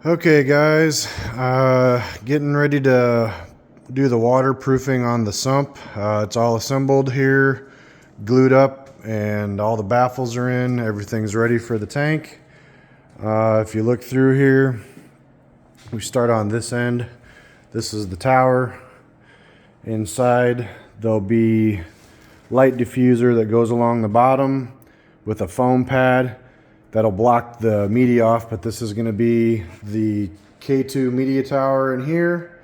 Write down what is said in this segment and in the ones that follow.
Okay guys, getting ready to do the waterproofing on the sump. It's all assembled here, glued up, and all the baffles are in. Everything's ready for the tank. If you look through here, we start on this end. This is the tower. Inside there'll be light diffuser that goes along the bottom with a foam pad that'll block the media off, but this is going to be the K2 media tower in here.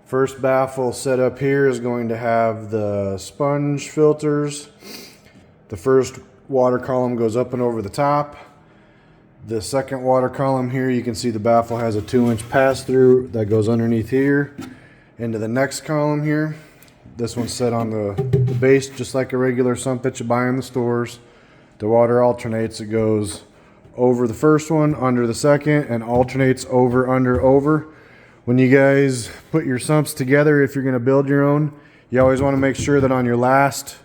First baffle set up here is going to have the sponge filters. The first water column goes up and over the top. The second water column here, you can see the baffle has a 2-inch pass through that goes underneath here into the next column here. This one's set on the base just like a regular sump that you buy in the stores. The water alternates. It goes over the first one, under the second, and alternates over, under, over. When you guys put your sumps together, if you're going to build your own, you always want to make sure that on your last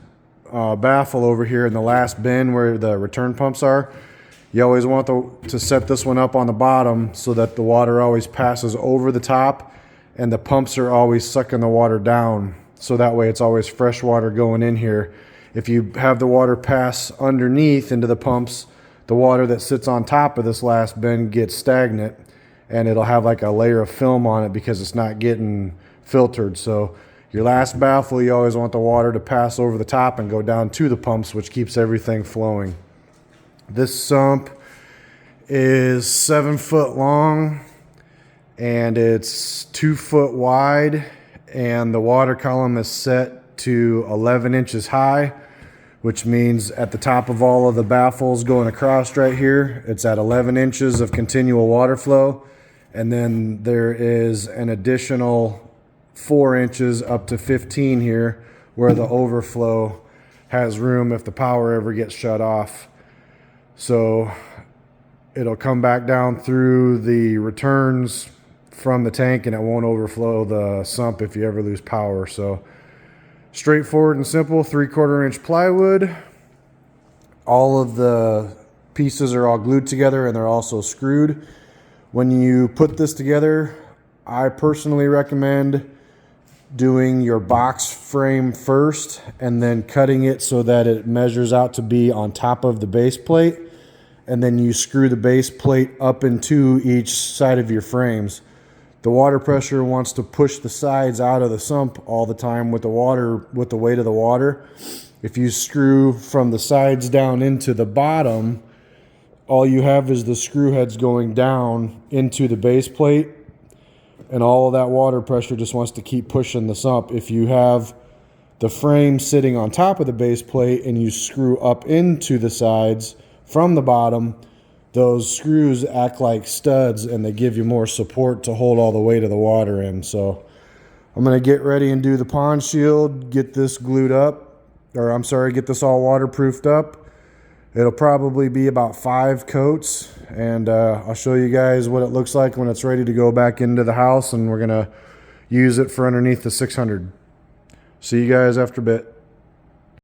baffle over here in the last bin where the return pumps are, you always want to set this one up on the bottom so that the water always passes over the top and the pumps are always sucking the water down. So that way it's always fresh water going in here. If you have the water pass underneath into the pumps, the water that sits on top of this last bin gets stagnant and it'll have like a layer of film on it because it's not getting filtered. So your last baffle, you always want the water to pass over the top and go down to the pumps, which keeps everything flowing. This sump is 7 foot long and it's 2 foot wide, and the water column is set to 11 inches high, which means at the top of all of the baffles going across right here, it's at 11 inches of continual water flow. And then there is an additional 4 inches up to 15 here where the overflow has room if the power ever gets shut off. So it'll come back down through the returns from the tank and it won't overflow the sump if you ever lose power. So straightforward and simple, 3/4 inch plywood. All of the pieces are all glued together and they're also screwed. When you put this together, I personally recommend doing your box frame first and then cutting it so that it measures out to be on top of the base plate. And then you screw the base plate up into each side of your frames. The water pressure wants to push the sides out of the sump all the time with the water, with the weight of the water. If you screw from the sides down into the bottom, all you have is the screw heads going down into the base plate, and all of that water pressure just wants to keep pushing the sump. If you have the frame sitting on top of the base plate and you screw up into the sides from the bottom, those screws act like studs and they give you more support to hold all the weight of the water in. So I'm going to get ready and do the pond shield, get this glued up, or I'm sorry, get this all waterproofed up. It'll probably be about 5 coats, and I'll show you guys what it looks like when it's ready to go back into the house, and we're going to use it for underneath the 600. See you guys after a bit.